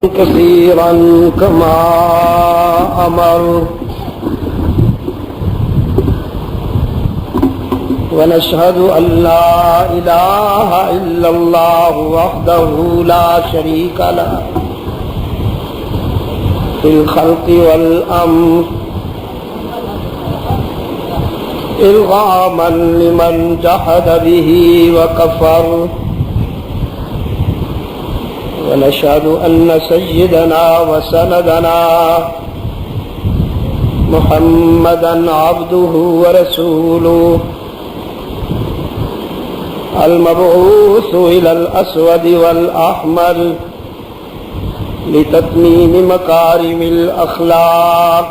كثيرا كما أمر ونشهد أن لا إله إلا الله وحده لا شريك له في الخلق والأمر إرغاما لمن جحد به وكفر ونشهد أن سيدنا وسندنا محمدا عبده ورسوله المبعوث إلى الأسود والأحمر لتتميم مكارم الأخلاق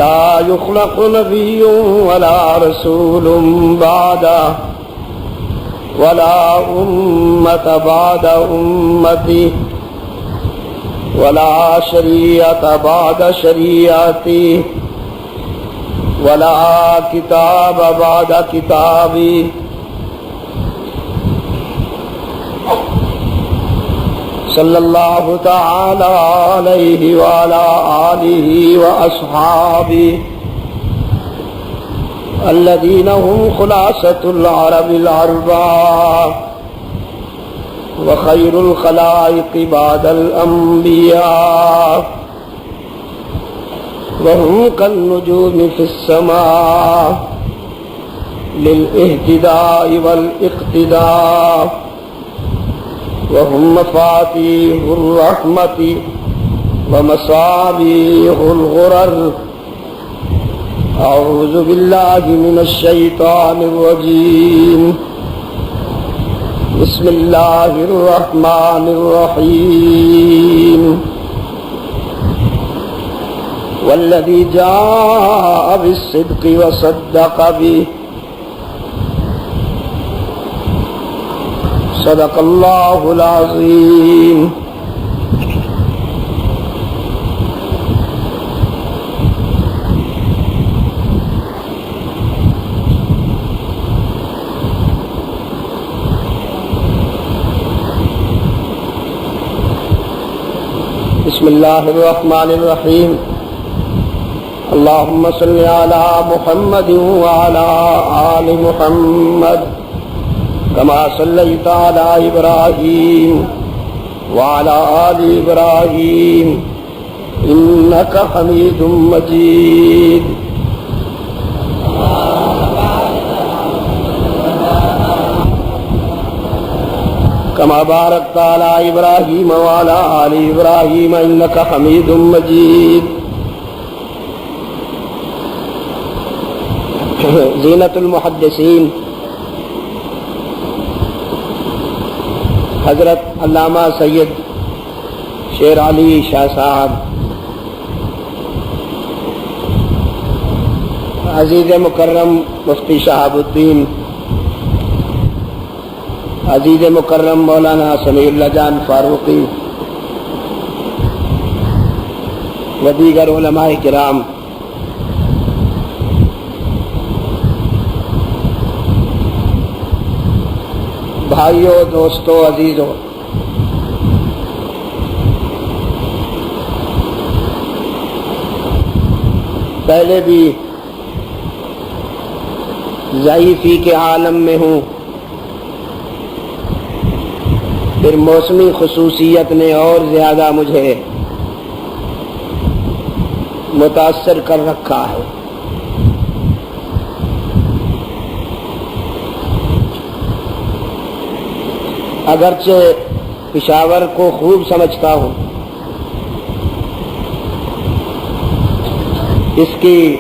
لا يخلق نبي ولا رسول بعده ولا أمة بعد أمتي ولا شريعة بعد شريعتي ولا كتاب بعد كتابي صلى الله تعالى عليه وعلى آله وأصحابه الذين هم خلاصة العرب الأربعة وخير الخلائق بعد الأنبياء وهم كالنجوم في السماء للاهتداء والاقتداء وهم مفاتيح الرحمة ومصابيح الغرر. أعوذ بالله من الشيطان الرجيم. بسم الله الرحمن الرحيم. والذي جاء بالصدق وصدق به صدق الله العظيم. بسم الله الرحمن الرحيم. اللهم صل على محمد وعلى آل محمد كما صليت على إبراهيم وعلى آل إبراهيم إنك حميد مجيد. كما باركت على إبراهيم وعلى آل إبراهيم إنك حميد مجيد. زینت المحدثین حضرت علامہ سید شیر علی شاہ صاحب، عزیز مکرم مفتی شہاب الدین، عزیز مکرم مولانا سمیع اللہ جان فاروقی و دیگر علماء کرام، بھائیوں، دوستوں، عزیزوں، پہلے بھی ضعیفی کے عالم میں ہوں، پھر موسمی خصوصیت نے اور زیادہ مجھے متاثر کر رکھا ہے۔ اگرچہ پشاور کو خوب سمجھتا ہوں، اس کی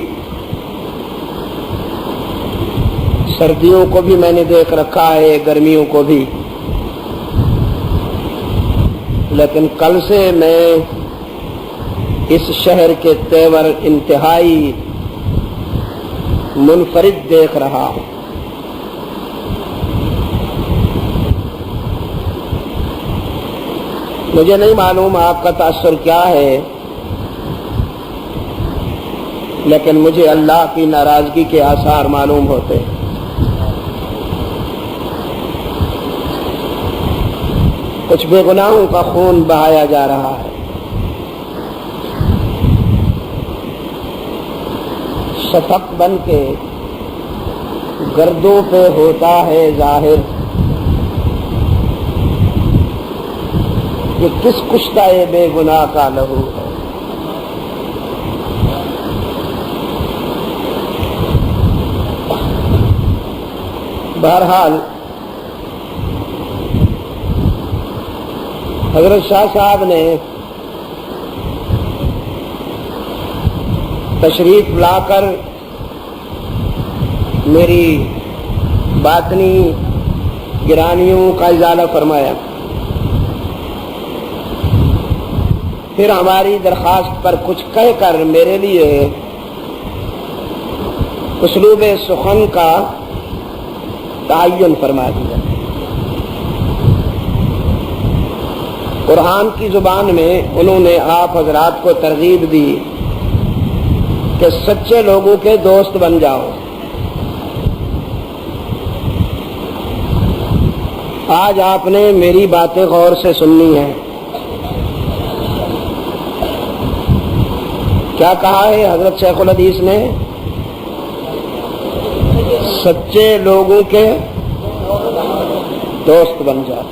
سردیوں کو بھی میں نے دیکھ رکھا ہے، گرمیوں کو بھی، لیکن کل سے میں اس شہر کے تیور انتہائی منفرد دیکھ رہا ہوں۔ مجھے نہیں معلوم آپ کا تاثر کیا ہے، لیکن مجھے اللہ کی ناراضگی کے آثار معلوم ہوتے ہیں۔ کچھ بے گناہوں کا خون بہایا جا رہا ہے. شفق بن کے گردوں پہ ہوتا ہے ظاہر کہ کس کشتہ بے گناہ کا لہو ہے. بہرحال حضرت شاہ صاحب نے تشریف لا کر میری باطنی گرانیوں کا ازالہ فرمایا. پھر ہماری درخواست پر کچھ کہہ کر میرے لیے اسلوب سخن کا تعین فرما دیا. قرآن کی زبان میں انہوں نے آپ حضرات کو ترغیب دی کہ سچے لوگوں کے دوست بن جاؤ. آج آپ نے میری باتیں غور سے سننی ہیں. کیا کہا ہے حضرت شیخ الحدیث نے؟ سچے لوگوں کے دوست بن جاؤ.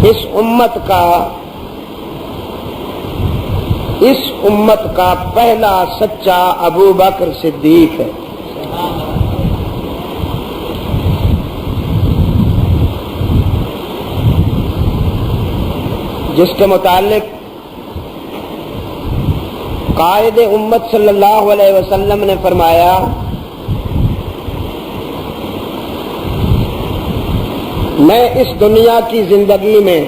اس امت کا پہلا سچا ابو بکر صدیق ہے. جس کے متعلق قائد امت صلی اللہ علیہ وسلم نے فرمایا میں اس دنیا کی زندگی میں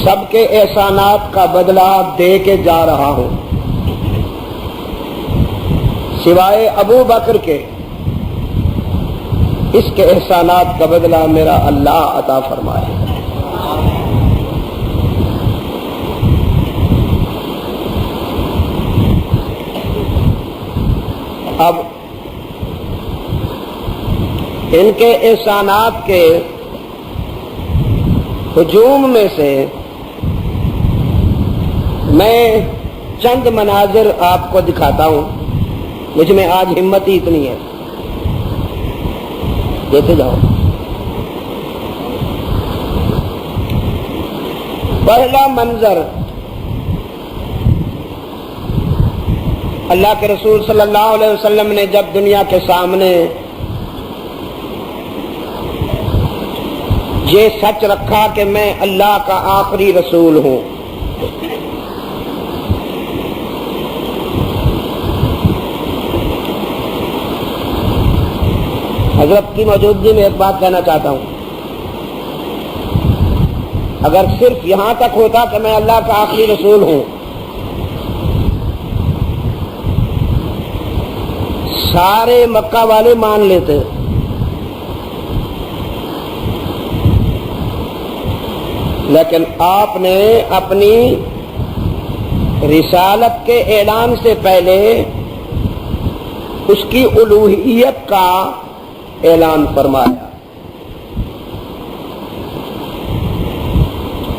سب کے احسانات کا بدلہ دے کے جا رہا ہوں سوائے ابو بکر کے. اس کے احسانات کا بدلہ میرا اللہ عطا فرمائے. اب ان کے احسانات کے ہجوم میں سے میں چند مناظر آپ کو دکھاتا ہوں. مجھ میں آج ہمت ہی اتنی ہے. دیکھتے جاؤ. پہلا منظر اللہ کے رسول صلی اللہ علیہ وسلم نے جب دنیا کے سامنے یہ سچ رکھا کہ میں اللہ کا آخری رسول ہوں، حضرت کی موجودگی میں ایک بات کہنا چاہتا ہوں. اگر صرف یہاں تک ہوتا کہ میں اللہ کا آخری رسول ہوں، سارے مکہ والے مان لیتے. لیکن آپ نے اپنی رسالت کے اعلان سے پہلے اس کی الوہیت کا اعلان فرمایا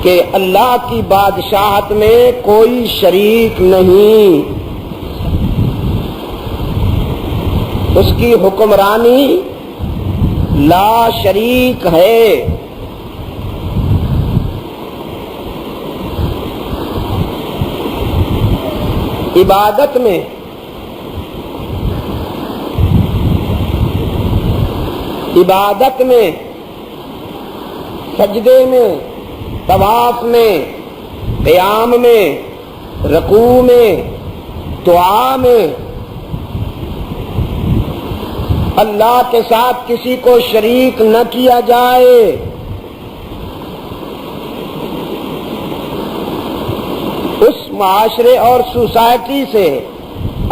کہ اللہ کی بادشاہت میں کوئی شریک نہیں، اس کی حکمرانی لا شریک ہے. عبادت میں سجدے میں، طواف میں، قیام میں، رکوع میں، دعا میں اللہ کے ساتھ کسی کو شریک نہ کیا جائے. اس معاشرے اور سوسائٹی سے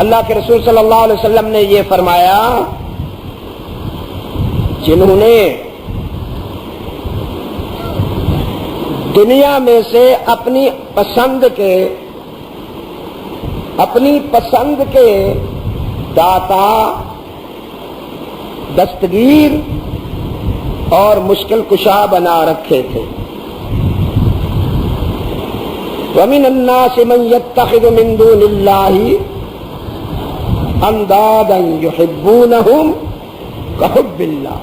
اللہ کے رسول صلی اللہ علیہ وسلم نے یہ فرمایا جنہوں نے دنیا میں سے اپنی پسند کے داتا دستگیر اور مشکل کشا بنا رکھے تھے. وَمِنَ النَّاسِ مَن يَتَّخِذُ مِن دُونِ اللَّهِ أَندَادًا يُحِبُّونَهُمْ كَحُبِّ اللَّهِ.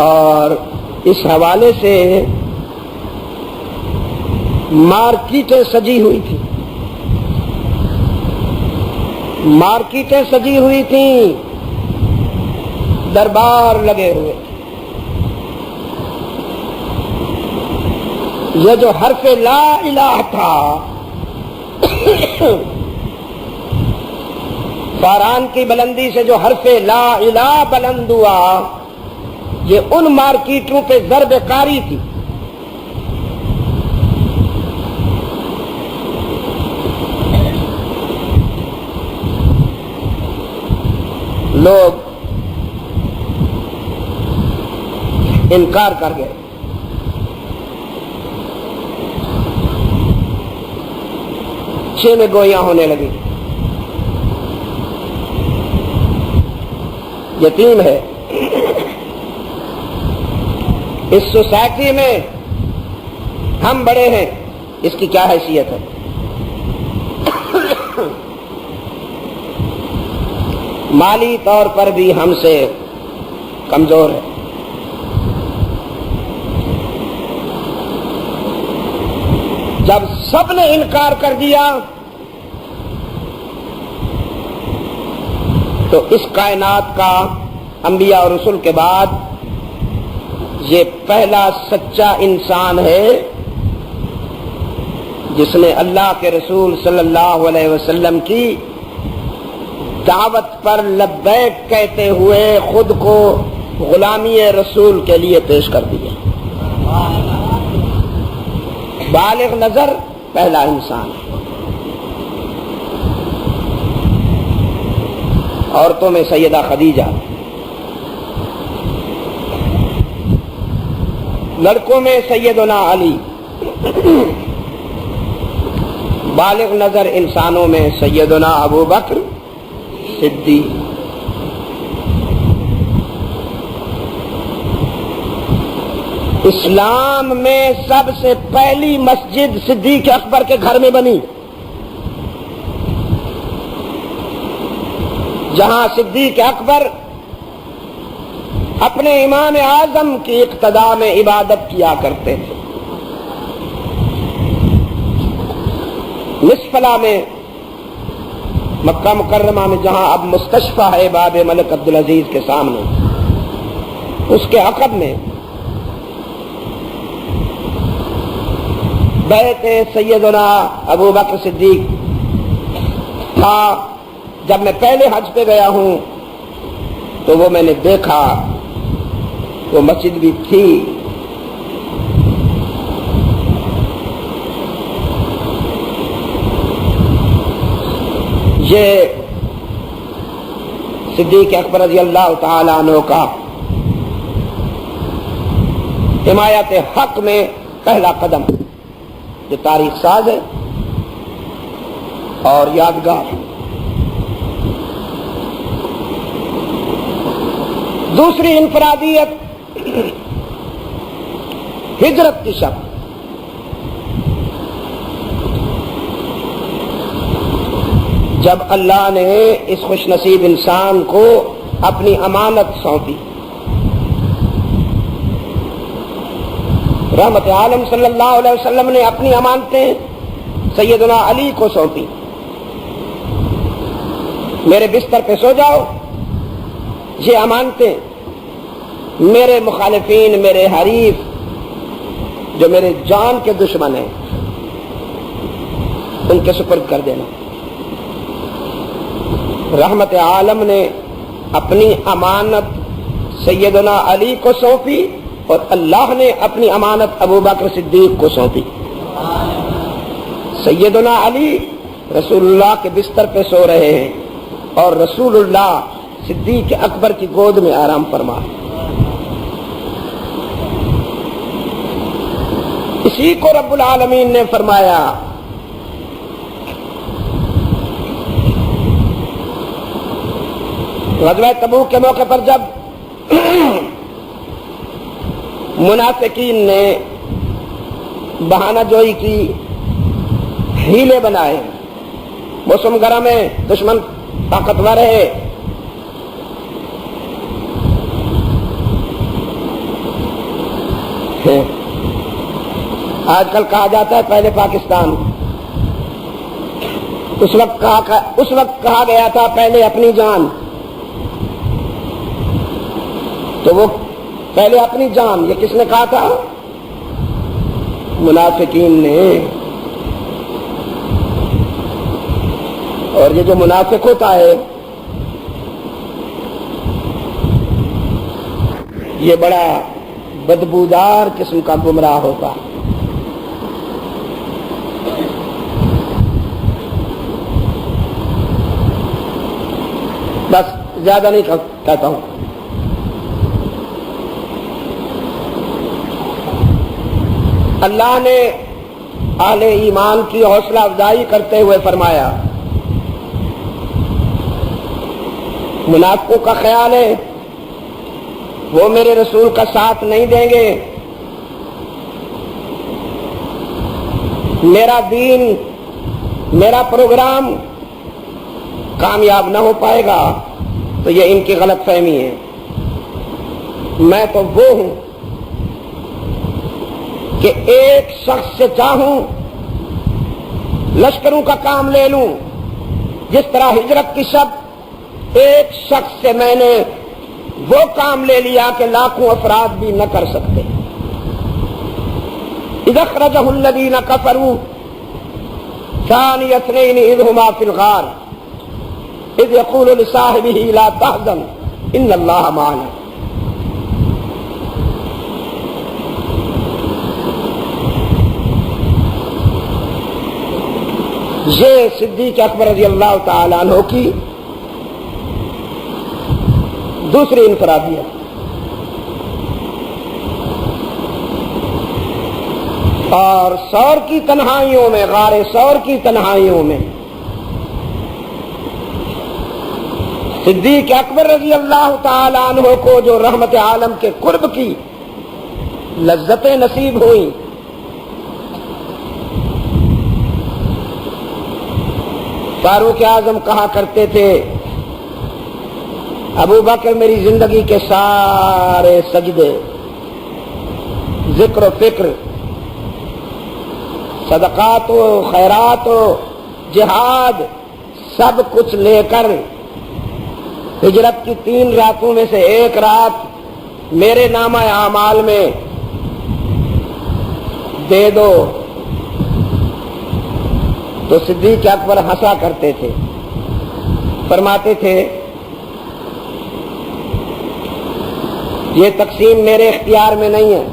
اور اس حوالے سے مارکیٹیں سجی ہوئی تھی، مارکیٹیں سجی ہوئی تھیں، دربار لگے ہوئے تھے. یہ جو حرف لا الہ تھا، فاران کی بلندی سے جو حرف لا الہ بلند ہوا، یہ ان مارکیٹوں پہ ضرب کاری تھی. لوگ انکار کر گئے. چھ میں گویاں ہونے لگی. یتیم ہے. اس سوسائٹی میں ہم بڑے ہیں، اس کی کیا حیثیت ہے؟ مالی طور پر بھی ہم سے کمزور ہے. جب سب نے انکار کر دیا تو اس کائنات کا انبیاء اور رسول کے بعد یہ پہلا سچا انسان ہے جس نے اللہ کے رسول صلی اللہ علیہ وسلم کی دعوت پر لبیک کہتے ہوئے خود کو غلامی رسول کے لیے پیش کر دیا. بالغ نظر پہلا انسان ہے. عورتوں میں سیدہ خدیجہ، لڑکوں میں سیدنا علی، بالغ نظر انسانوں میں سیدنا ابو بکر صدیق. اسلام میں سب سے پہلی مسجد صدیق اکبر کے گھر میں بنی، جہاں صدیق اکبر اپنے امام اعظم کی اقتداء میں عبادت کیا کرتے تھے. مسفلا میں، مکہ مکرمہ میں، جہاں اب مستشفیٰ ہے باب ملک عبدالعزیز کے سامنے، اس کے عقب میں بیت سیدنا ابو بکر صدیق تھا. جب میں پہلے حج پہ گیا ہوں تو وہ میں نے دیکھا، وہ مسجد بھی تھی. یہ صدیق اکبر رضی اللہ تعالی عنہ کا حمایت حق میں پہلا قدم جو تاریخ ساز ہے اور یادگار. دوسری انفرادیت ہجرت کی شب. جب اللہ نے اس خوش نصیب انسان کو اپنی امانت سونپی، رحمت عالم صلی اللہ علیہ وسلم نے اپنی امانتیں سیدنا علی کو سونپی. میرے بستر پہ سو جاؤ، یہ امانتیں میرے مخالفین، میرے حریف جو میرے جان کے دشمن ہیں، ان کے سپرد کر دینا. رحمت عالم نے اپنی امانت سیدنا علی کو سونپی اور اللہ نے اپنی امانت ابو بکر صدیق کو سونپی. سیدنا علی رسول اللہ کے بستر پہ سو رہے ہیں اور رسول اللہ صدیق اکبر کی گود میں آرام فرما. اسی کو رب العالمین نے فرمایا غزوہ تبوک کے موقع پر جب منافقین نے بہانہ جوئی کی، ہیلے بنائے، موسم گرم ہے، دشمن طاقتور ہے، آج کل کہا جاتا ہے پہلے پاکستان، اس وقت کہا گیا تھا پہلے اپنی جان، تو وہ پہلے اپنی جان یہ کس نے کہا تھا؟ منافقین نے۔ اور یہ جو منافق ہوتا ہے یہ بڑا بدبودار قسم کا گمراہ ہوتا ہے۔ بس زیادہ نہیں کہتا ہوں۔ اللہ نے اہل ایمان کی حوصلہ افزائی کرتے ہوئے فرمایا، منافقوں کا خیال ہے وہ میرے رسول کا ساتھ نہیں دیں گے، میرا دین، میرا پروگرام کامیاب نہ ہو پائے گا، تو یہ ان کی غلط فہمی ہے۔ میں تو وہ ہوں کہ ایک شخص سے چاہوں لشکروں کا کام لے لوں، جس طرح ہجرت کی شب ایک شخص سے میں نے وہ کام لے لیا کہ لاکھوں افراد بھی نہ کر سکتے۔ اذ اخرجہ الذین کفروا ثانی اثنین اذ ہما فی الغار اذ یقول لصاحبہ لا تحزن ان اللہ معنا۔ یہ صدیق اکبر رضی اللہ تعالی عنہ کی دوسری انفرادیت۔ اور سور کی تنہائیوں میں، غار سور کی تنہائیوں میں صدیق اکبر رضی اللہ تعالی عنہ کو جو رحمت عالم کے قرب کی لذتیں نصیب ہوئیں، فاروق اعظم کہا کرتے تھے ابو بکر میری زندگی کے سارے سجدے، ذکر و فکر، صدقات و خیرات و جہاد سب کچھ لے کر ہجرت کی 3 راتوں میں سے ایک رات میرے نامہ اعمال میں دے دو۔ تو صدیق اکبر ہنسا کرتے تھے، فرماتے تھے یہ تقسیم میرے اختیار میں نہیں ہے،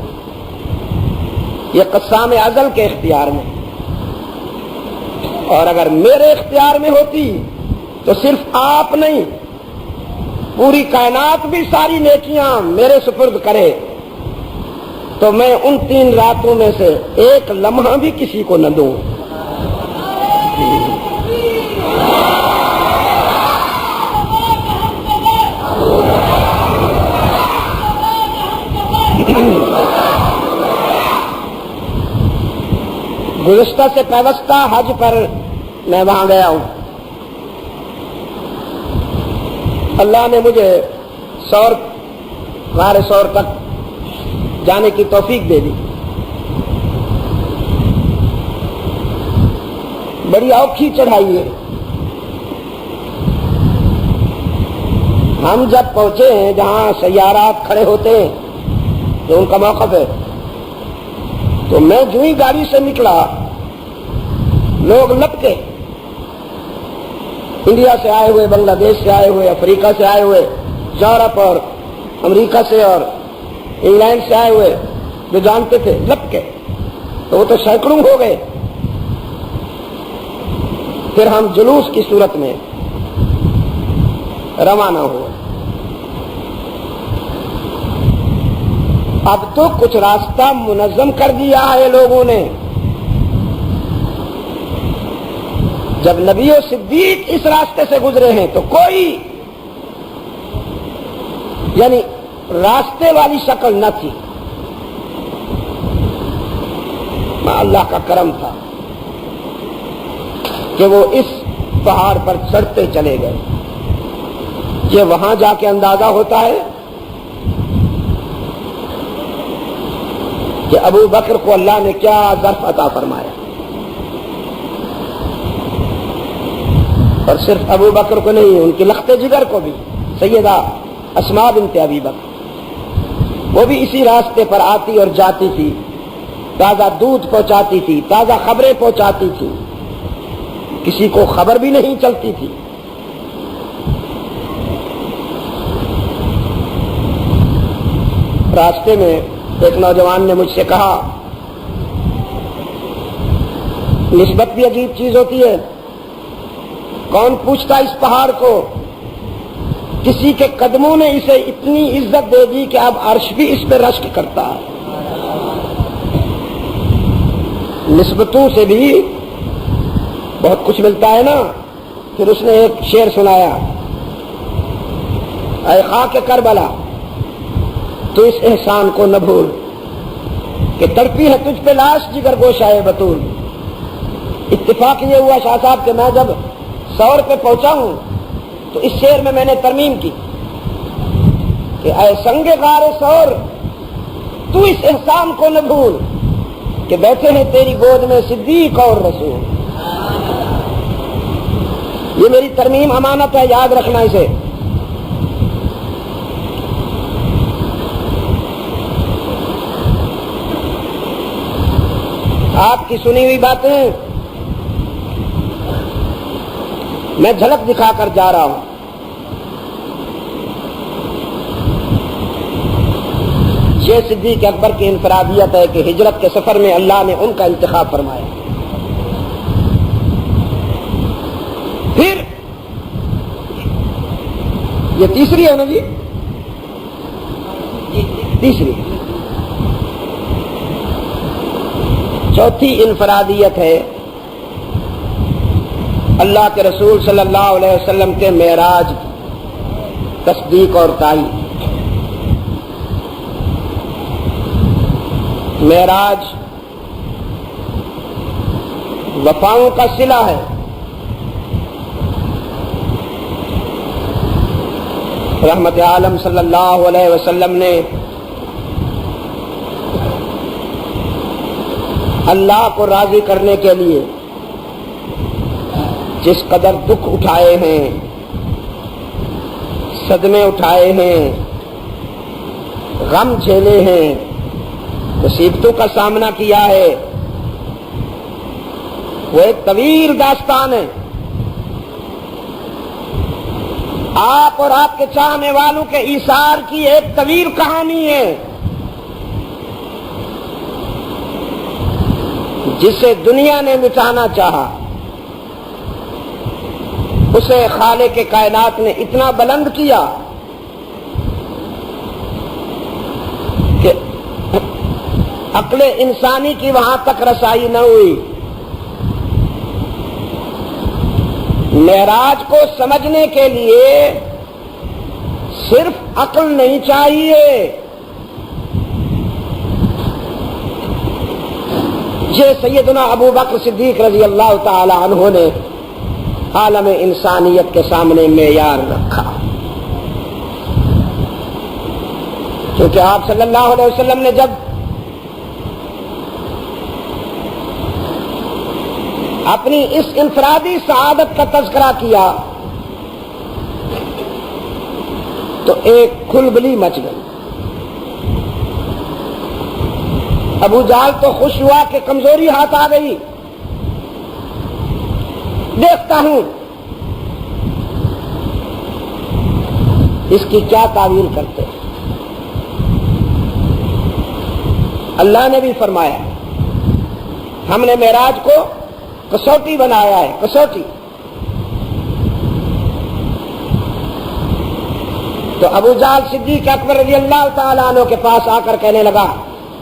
یہ قسام ازل کے اختیار میں، اور اگر میرے اختیار میں ہوتی تو صرف آپ نہیں پوری کائنات بھی ساری نیکیاں میرے سپرد کرے، تو میں ان 3 راتوں میں سے ایک لمحہ بھی کسی کو نہ دوں۔ گزشتہ سے پیوستہ حج پر میں وہاں گیا ہوں، اللہ نے مجھے غار سور تک جانے کی توفیق دے دی۔ بڑی اوکھی چڑھائی ہے۔ ہم جب پہنچے ہیں جہاں سیارات کھڑے ہوتے ہیں جو ان کا موقف ہے، تو میں جو ہی گاڑی سے نکلا لوگ لپکے، انڈیا سے آئے ہوئے، بنگلہ دیش سے آئے ہوئے، افریقہ سے آئے ہوئے، یورپ اور امریکہ سے اور انگلینڈ سے آئے ہوئے جو جانتے تھے لپکے، تو وہ تو سینکڑوں ہو گئے۔ پھر ہم جلوس کی صورت میں روانہ ہوئے۔ اب تو کچھ راستہ منظم کر دیا ہے لوگوں نے۔ جب نبی و صدیق اس راستے سے گزرے ہیں تو کوئی یعنی راستے والی شکل نہ تھی. اللہ کا کرم تھا کہ وہ اس پہاڑ پر چڑھتے چلے گئے. یہ وہاں جا کے اندازہ ہوتا ہے کہ ابو بکر کو اللہ نے کیا ظرف عطا فرمایا. اور صرف ابو بکر کو نہیں، ان کی لخت جگر کو بھی، سیدہ اسماء بنت ابی بکر، وہ بھی اسی راستے پر آتی اور جاتی تھی، تازہ دودھ پہنچاتی تھی، تازہ خبریں پہنچاتی تھی، کسی کو خبر بھی نہیں چلتی تھی. راستے میں ایک نوجوان نے مجھ سے کہا، نسبت بھی عجیب چیز ہوتی ہے، کون پوچھتا اس پہاڑ کو؟ کسی کے قدموں نے اسے اتنی عزت دے دی کہ اب عرش بھی اس پہ رشک کرتا ہے. نسبتوں سے بھی بہت کچھ ملتا ہے نا. پھر اس نے ایک شعر سنایا، اے خاک کربلا تو اس احسان کو نہ بھول کہ تڑپی ہے تجھ پہ لاش جگر گوشائے بطول. اتفاق یہ ہوا شاہ صاحب کہ میں جب سور پہ پہنچا ہوں تو اس شعر میں نے ترمیم کی کہ اے سنگ غار سور تو اس احسان کو نہ بھول کہ بیٹھے ہیں تیری گود میں صدیق اور رسول. یہ میری ترمیم امانت ہے، یاد رکھنا اسے. آپ کی سنی ہوئی باتیں میں جھلک دکھا کر جا رہا ہوں. یہ صدیق اکبر کی انفرادیت ہے کہ ہجرت کے سفر میں اللہ نے ان کا انتخاب فرمایا. پھر یہ تیسری ہے نا جی، تیسری. چوتھی انفرادیت ہے اللہ کے رسول صلی اللہ علیہ وسلم کے معراج کی تصدیق اور تائید. معراج وفاؤں کا صلہ ہے. رحمت عالم صلی اللہ علیہ وسلم نے اللہ کو راضی کرنے کے لیے جس قدر دکھ اٹھائے ہیں، صدمے اٹھائے ہیں، غم جھیلے ہیں، مصیبتوں کا سامنا کیا ہے، وہ ایک طویل داستان ہے. آپ اور آپ کے چاہنے والوں کے ایثار کی ایک طویل کہانی ہے. جسے دنیا نے مٹانا چاہا اسے خالق کے کائنات نے اتنا بلند کیا کہ عقل انسانی کی وہاں تک رسائی نہ ہوئی. معراج کو سمجھنے کے لیے صرف عقل نہیں چاہیے. یہ سیدنا ابو بکر صدیق رضی اللہ تعالی عنہ نے عالم انسانیت کے سامنے معیار رکھا. کیونکہ آپ صلی اللہ علیہ وسلم نے جب اپنی اس انفرادی سعادت کا تذکرہ کیا تو ایک کھلبلی مچ گئی. ابو جہل تو خوش ہوا کہ کمزوری ہاتھ آ گئی. دیکھتا ہوں اس کی کیا تعویل کرتے. اللہ نے بھی فرمایا ہم نے معراج کو کسوٹی بنایا ہے، کسوٹی. تو ابو جہل صدیق اکبر رضی اللہ تعالیٰ عنہ کے پاس آ کر کہنے لگا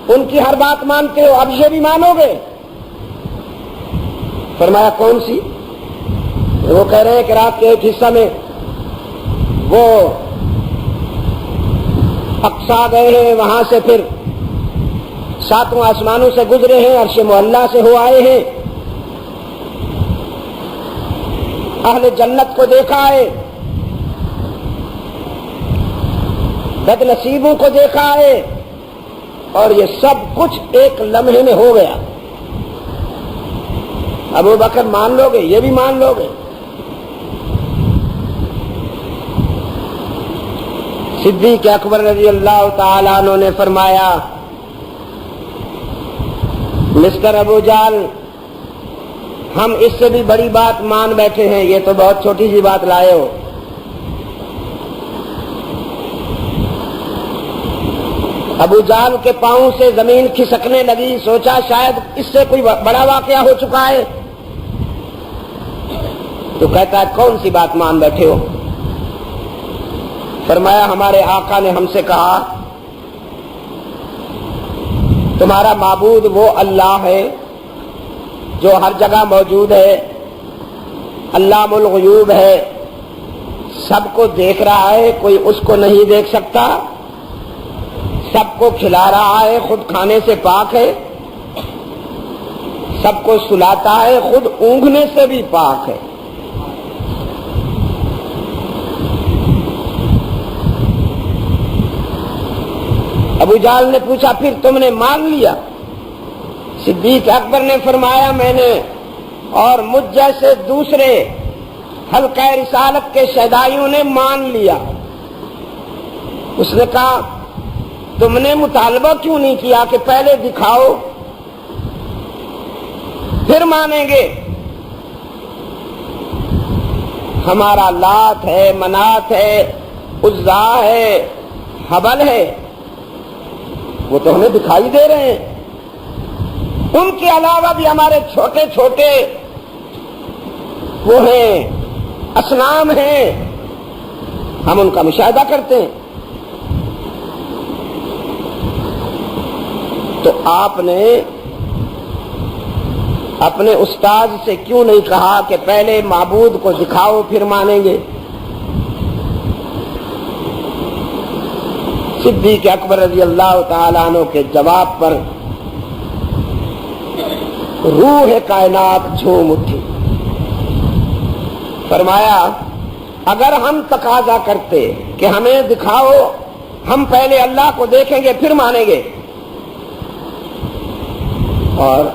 ان کی ہر بات مانتے ہو، اب یہ بھی مانو گے؟ فرمایا کون سی؟ وہ کہہ رہے ہیں کہ رات کے ایک حصہ میں وہ اقصا گئے ہیں، وہاں سے پھر ساتوں آسمانوں سے گزرے ہیں، عرش معلیٰ سے ہو آئے ہیں، اہل جنت کو دیکھا ہے، بد نصیبوں کو دیکھا ہے، اور یہ سب کچھ ایک لمحے میں ہو گیا۔ ابو بکر مان لو گے؟ یہ بھی مان لو گے؟ صدیق اکبر رضی اللہ تعالیٰ عنہ نے فرمایا، مسٹر ابو جہل، ہم اس سے بھی بڑی بات مان بیٹھے ہیں، یہ تو بہت چھوٹی سی بات لائے ہو۔ ابو جہل کے پاؤں سے زمین کھسکنے لگی، سوچا شاید اس سے کوئی بڑا واقعہ ہو چکا ہے، تو کہتا ہے کون سی بات مان بیٹھے ہو؟ فرمایا ہمارے آقا نے ہم سے کہا تمہارا معبود وہ اللہ ہے جو ہر جگہ موجود ہے، علام الغیوب ہے، سب کو دیکھ رہا ہے، کوئی اس کو نہیں دیکھ سکتا، سب کو کھلا رہا ہے، خود کھانے سے پاک ہے، سب کو سلاتا ہے، خود اونگنے سے بھی پاک ہے۔ ابو جہل نے پوچھا پھر تم نے مان لیا؟ صدیق اکبر نے فرمایا میں نے اور مجھ جیسے دوسرے حلقہ رسالت کے شہدائیوں نے مان لیا۔ اس نے کہا تم نے مطالبہ کیوں نہیں کیا کہ پہلے دکھاؤ پھر مانیں گے؟ ہمارا لات ہے، منات ہے، عزا ہے، حبل ہے، وہ تو ہمیں دکھائی دے رہے ہیں۔ ان کے علاوہ بھی ہمارے چھوٹے چھوٹے وہ ہیں، اصنام ہیں، ہم ان کا مشاہدہ کرتے ہیں۔ تو آپ نے اپنے استاد سے کیوں نہیں کہا کہ پہلے معبود کو دکھاؤ پھر مانیں گے؟ صدیق اکبر رضی اللہ تعالیٰ عنہ کے جواب پر روح کائنات جھوم اٹھی۔ فرمایا اگر ہم تقاضا کرتے کہ ہمیں دکھاؤ، ہم پہلے اللہ کو دیکھیں گے پھر مانیں گے، اور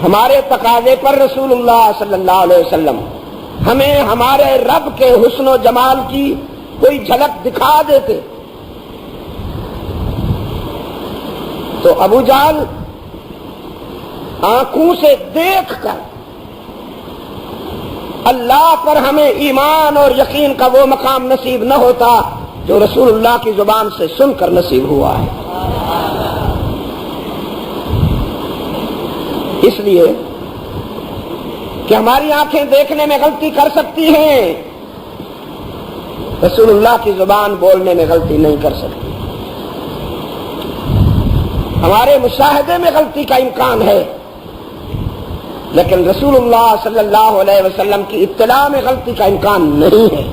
ہمارے تقاضے پر رسول اللہ صلی اللہ علیہ وسلم ہمیں ہمارے رب کے حسن و جمال کی کوئی جھلک دکھا دیتے، تو ابو جہل آنکھوں سے دیکھ کر اللہ پر ہمیں ایمان اور یقین کا وہ مقام نصیب نہ ہوتا جو رسول اللہ کی زبان سے سن کر نصیب ہوا ہے۔ اس لیے کہ ہماری آنکھیں دیکھنے میں غلطی کر سکتی ہیں، رسول اللہ کی زبان بولنے میں غلطی نہیں کر سکتی۔ ہمارے مشاہدے میں غلطی کا امکان ہے، لیکن رسول اللہ صلی اللہ علیہ وسلم کی اطلاع میں غلطی کا امکان نہیں ہے۔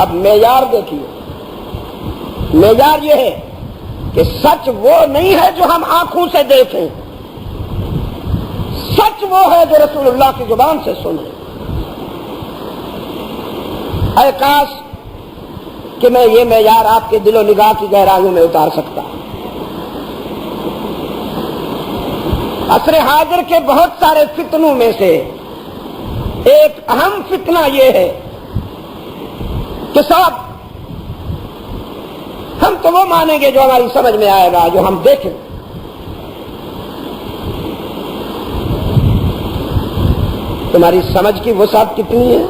اب معیار دیکھیے، معیار یہ ہے کہ سچ وہ نہیں ہے جو ہم آنکھوں سے دیکھیں، سچ وہ ہے جو رسول اللہ کی زبان سے سنیں۔ اے کاش کہ میں یہ معیار آپ کے دل و نگاہ کی گہرائیوں میں اتار سکتا۔ عصر حاضر کے بہت سارے فتنوں میں سے ایک اہم فتنہ یہ ہے کہ صاحب ہم تو وہ مانیں گے جو ہماری سمجھ میں آئے گا، جو ہم دیکھیں۔ تمہاری سمجھ کی وسعت کتنی ہے؟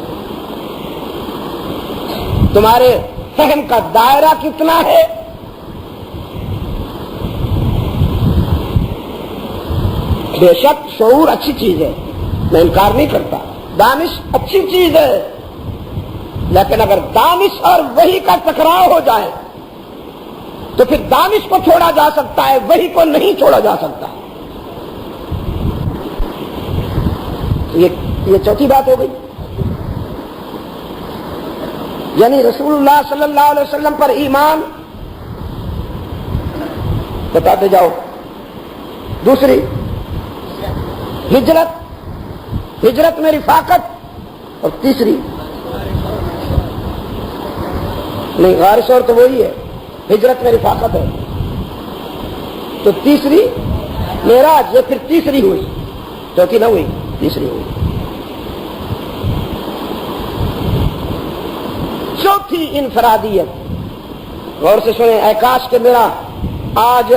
تمہارے فہم کا دائرہ کتنا ہے؟ بے شک شعور اچھی چیز ہے، میں انکار نہیں کرتا، دانش اچھی چیز ہے، لیکن اگر دانش اور وحی کا ٹکراؤ ہو جائے تو پھر دانش کو چھوڑا جا سکتا ہے، وحی کو نہیں چھوڑا جا سکتا۔ یہ چوتھی بات ہو گئی۔ یعنی رسول اللہ صلی اللہ علیہ وسلم پر ایمان، بتاتے جاؤ۔ دوسری ہجرت میں رفاقت، اور تیسری نہیں، غار ثور تو وہی ہے، ہجرت میں رفاقت ہے، تو تیسری معراج، یہ پھر تیسری ہوئی، چوتھی نہ ہوئی، تیسری ہوئی۔ چوتھی انفرادیت، غور سے سنیں، اے کاش کہ میرا آج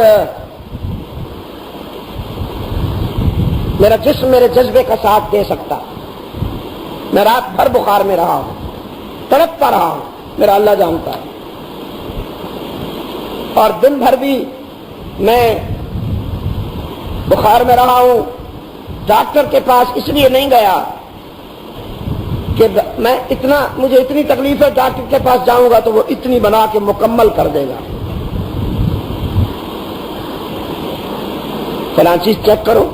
میرا جسم میرے جذبے کا ساتھ دے سکتا، میں رات بھر بخار میں رہا ہوں، تڑپتا رہا ہوں، میرا اللہ جانتا ہے، اور دن بھر بھی میں بخار میں رہا ہوں، ڈاکٹر کے پاس اس لیے نہیں گیا کہ مجھے اتنی تکلیف ہے، ڈاکٹر کے پاس جاؤں گا تو وہ اتنی بنا کے مکمل کر دے گا، فلاں چیز چیک کرو،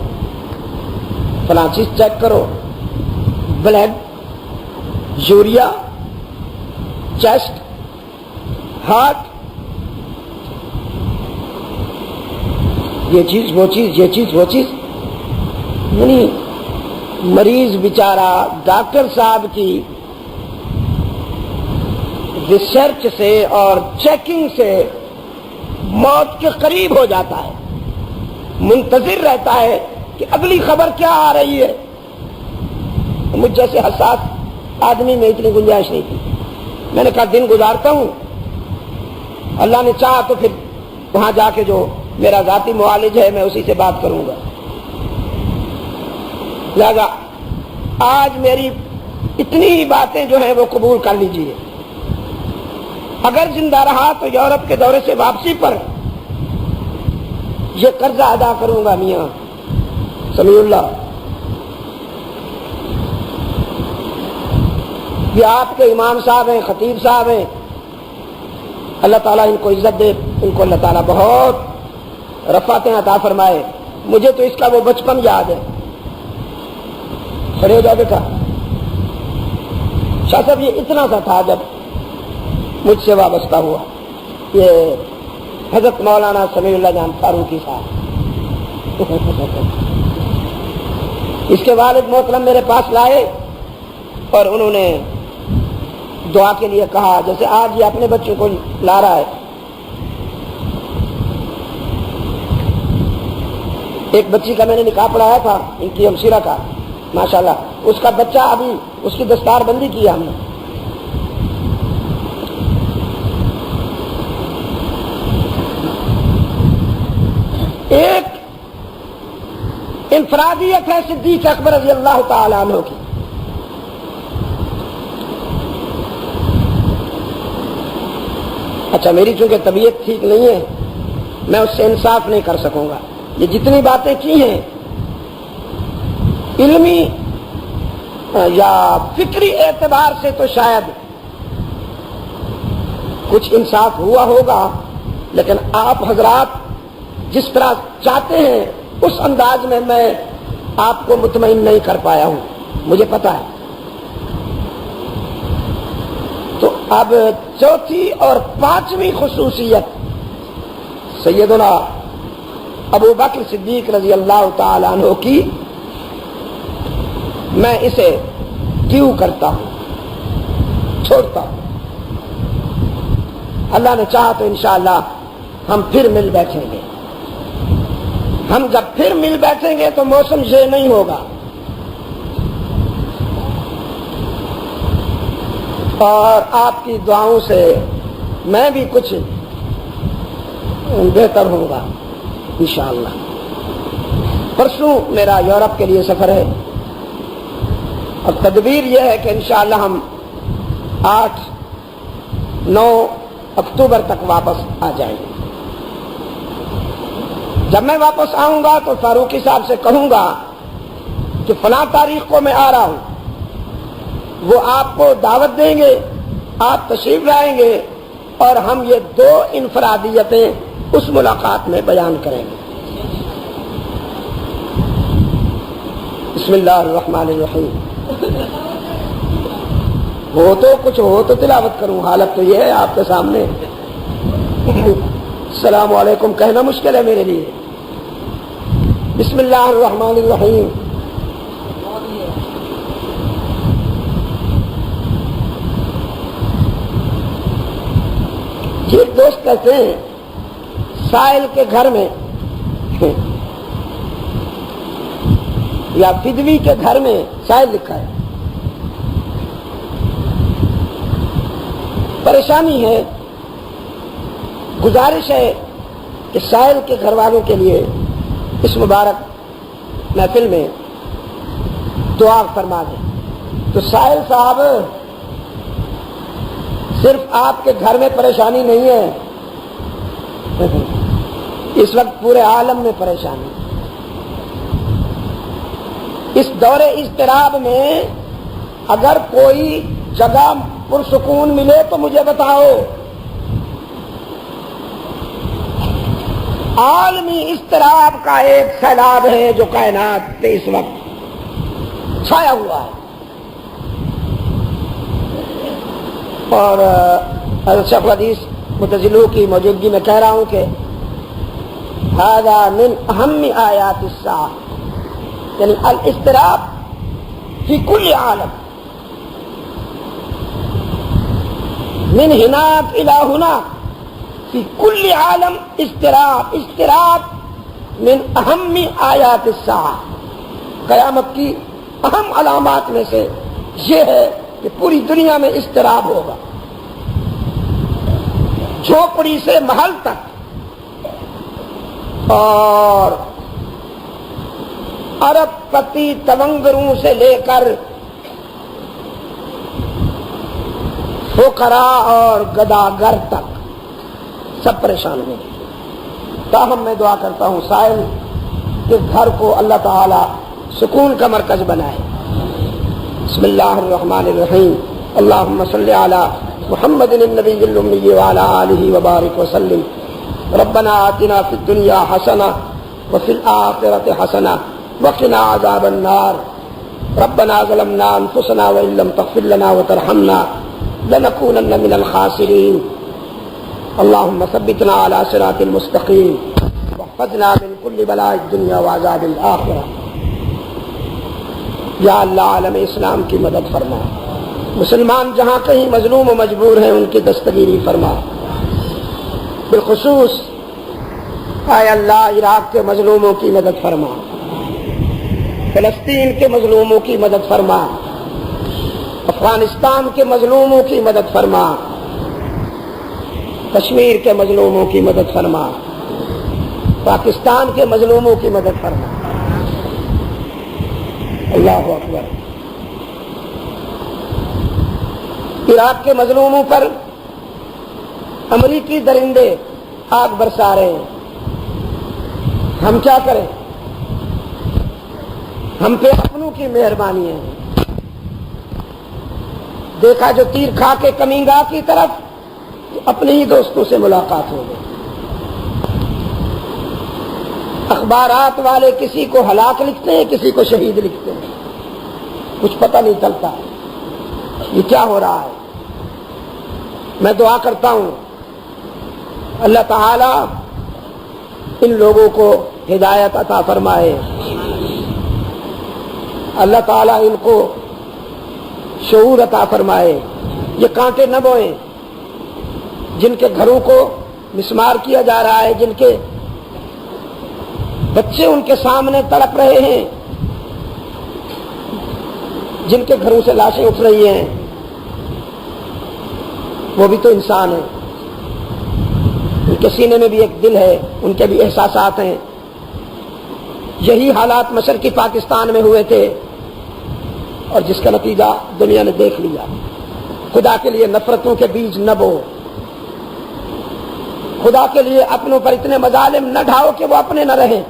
فلاں چیز چیک کرو، بلڈ، یوریا، چیسٹ، ہارٹ، یہ چیز وہ چیز، یہ چیز وہ چیز، یعنی مریض بیچارہ ڈاکٹر صاحب کی ریسرچ سے اور چیکنگ سے موت کے قریب ہو جاتا ہے، منتظر رہتا ہے کہ اگلی خبر کیا آ رہی ہے۔ مجھ جیسے حساس آدمی میں اتنی گنجائش نہیں تھی، میں نے کہا دن گزارتا ہوں، اللہ نے چاہا تو پھر وہاں جا کے جو میرا ذاتی معالج ہے میں اسی سے بات کروں گا، لہذا آج میری اتنی باتیں جو ہیں وہ قبول کر لیجیے، اگر زندہ رہا تو یورپ کے دورے سے واپسی پر یہ قرضہ ادا کروں گا میاں سمیع اللہ۔ یہ آپ کے امام صاحب ہیں، خطیب صاحب ہیں، اللہ تعالیٰ ان کو عزت دے، ان کو اللہ تعالیٰ بہت رفعتیں عطا فرمائے۔ مجھے تو اس کا وہ بچپن یاد ہے، کھڑے ہو جاؤ بیٹا، شاہ صاحب یہ اتنا سا تھا جب مجھ سے وابستہ ہوا، یہ حضرت مولانا سمیع اللہ جان فاروقی صاحب، اس کے والد محترم میرے پاس لائے اور انہوں نے دعا کے لیے کہا، جیسے آج یہ اپنے بچوں کو لا رہا ہے۔ ایک بچی کا میں نے نکاح پڑھایا تھا، ان کی ہمشیرہ کا، ماشاءاللہ اس کا بچہ ابھی اس کی دستار بندی کی ہم نے۔ ایک انفرادیت ہے صدیق اکبر رضی اللہ تعالی عنہ کی، اچھا میری چونکہ طبیعت ٹھیک نہیں ہے میں اس سے انصاف نہیں کر سکوں گا، یہ جتنی باتیں کی ہیں علمی یا فکری اعتبار سے تو شاید کچھ انصاف ہوا ہوگا، لیکن آپ حضرات جس طرح چاہتے ہیں اس انداز میں میں آپ کو مطمئن نہیں کر پایا ہوں، مجھے پتا ہے۔ تو اب چوتھی اور پانچویں خصوصیت سیدنا ابو بکر صدیق رضی اللہ تعالی عنہ کی، میں اسے کیوں کرتا ہوں، چھوڑتا ہوں، اللہ نے چاہا تو انشاءاللہ ہم پھر مل بیٹھیں گے۔ ہم جب پھر مل بیٹھیں گے تو موسم یہ نہیں ہوگا، اور آپ کی دعاؤں سے میں بھی کچھ بہتر ہوں گا انشاءاللہ۔ پرسوں میرا یورپ کے لیے سفر ہے، اور تدبیر یہ ہے کہ انشاءاللہ ہم 8-9 اکتوبر تک واپس آ جائیں گے۔ جب میں واپس آؤں گا تو فاروقی صاحب سے کہوں گا کہ فلاں تاریخ کو میں آ رہا ہوں، وہ آپ کو دعوت دیں گے، آپ تشریف لائیں گے، اور ہم یہ 2 انفرادیتیں اس ملاقات میں بیان کریں گے۔ بسم اللہ الرحمن الرحیم۔ ہو تو کچھ ہو تو تلاوت کروں، حالت تو یہ ہے آپ کے سامنے السلام علیکم کہنا مشکل ہے میرے لیے۔ بسم اللہ الرحمن الرحیم۔ یہ دوست کہتے ہیں سائل کے گھر میں یا فدوی کے گھر میں سائل لکھا ہے، پریشانی ہے، گزارش ہے کہ سائل کے گھر والوں کے لیے اس مبارک محفل میں دعا فرما دیں۔ تو سائل صاحب صرف آپ کے گھر میں پریشانی نہیں ہے، اس وقت پورے عالم میں پریشانی۔ اس دور اضطراب میں اگر کوئی جگہ پرسکون ملے تو مجھے بتاؤ۔ عالمی اضطراب کا ایک سیلاب ہے جو کائنات پہ اس وقت چھایا ہوا ہے، اور شیخ الحدیث متزلو کی موجودگی میں کہہ رہا ہوں کہ هذا من اہم آیات الساعہ، یعنی الاضطراب فی کل عالم، من ہناک الی ہناک فی کل عالم اضطراب۔ اضطراب من اہم آیات الساعہ، قیامت کی اہم علامات میں سے یہ ہے کہ پوری دنیا میں اضطراب ہوگا، جھوپڑی سے محل تک، اور ارب پتی تونگروں سے لے کر فقراء اور گداگر تک سب پریشان ہوں گے۔ تاہم میں دعا کرتا ہوں سائل کے گھر کو اللہ تعالی سکون کا مرکز بنائے۔ بسم اللہ الرحمن الرحیم۔ اللہم صلی علی محمد النبی الامی وعلی آلہ وبارک وسلم۔ ربنا آتنا فی الدنیا حسنہ وفی الآخرۃ حسنہ وقنا عذاب النار۔ ربنا ظلمنا انفسنا وان لم تغفر لنا وترحمنا لنکونن من الخاسرین۔ اللہم ثبتنا علی صراط المستقیم واحفظنا من کل بلاء الدنیا وعذاب الآخرہ۔ یا اللہ عالم اسلام کی مدد فرما، مسلمان جہاں کہیں مظلوم و مجبور ہیں ان کی دستگیری فرما، بالخصوص اے اللہ عراق کے مظلوموں کی مدد فرما، فلسطین کے مظلوموں کی مدد فرما، افغانستان کے مظلوموں کی مدد فرما، کشمیر کے مظلوموں کی مدد فرما، پاکستان کے مظلوموں کی مدد فرما۔ اللہ اکبر۔ عراق کے مظلوموں پر امریکی درندے آگ برسا رہے ہیں، ہم کیا کریں؟ ہم پہ اپنوں کی مہربانی ہے۔ دیکھا جو تیر کھا کے کمینگا کی طرف، تو اپنے ہی دوستوں سے ملاقات ہو گئی۔ اخبارات والے کسی کو ہلاک لکھتے ہیں، کسی کو شہید لکھتے ہیں، کچھ پتہ نہیں چلتا یہ کیا ہو رہا ہے۔ میں دعا کرتا ہوں اللہ تعالی ان لوگوں کو ہدایت عطا فرمائے، اللہ تعالی ان کو شعور عطا فرمائے، یہ کانٹے نہ بوئیں جن کے گھروں کو مسمار کیا جا رہا ہے، جن کے بچے ان کے سامنے تڑپ رہے ہیں، جن کے گھروں سے لاشیں اٹھ رہی ہیں، وہ بھی تو انسان ہیں، ان کے سینے میں بھی ایک دل ہے، ان کے بھی احساسات ہیں۔ یہی حالات مشرقی پاکستان میں ہوئے تھے اور جس کا نتیجہ دنیا نے دیکھ لیا۔ خدا کے لیے نفرتوں کے بیج نہ بو، خدا کے لیے اپنوں پر اتنے مظالم نہ ڈھاؤ کہ وہ اپنے نہ رہیں۔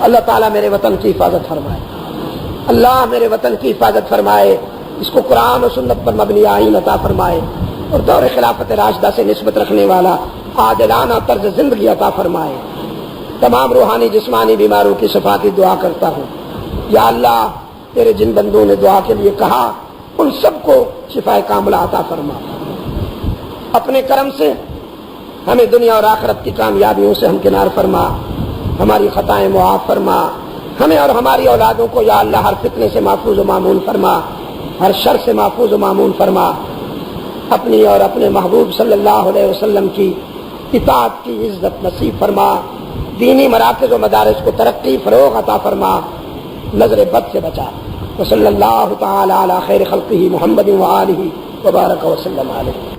اللہ تعالیٰ میرے وطن کی حفاظت فرمائے، اللہ میرے وطن کی حفاظت فرمائے، اس کو قرآن و سنت پر مبنی آئین عطا فرمائے، اور دور خلافت راشدہ سے نسبت رکھنے والا عادلانہ طرز زندگی عطا فرمائے۔ تمام روحانی جسمانی بیماروں کی شفا کی دعا کرتا ہوں۔ یا اللہ تیرے جن بندوں نے دعا کے لیے کہا ان سب کو شفا کاملہ عطا فرما. اپنے کرم سے ہمیں دنیا اور آخرت کی کامیابیوں سے ہمکنار فرما. ہماری خطائیں معاف فرما. ہمیں اور ہماری اولادوں کو یا اللہ ہر فتنے سے محفوظ و معمون فرما، ہر شر سے محفوظ و معمون فرما. اپنی اور اپنے محبوب صلی اللہ علیہ وسلم کی اطاعت کی عزت نصیب فرما. دینی مراکز و مدارس کو ترقی فروغ عطا فرما. نظر بد سے بچا. وصلی اللہ تعالی علی خیر خلقہ محمد وآلہ وبارک وسلم علیہ.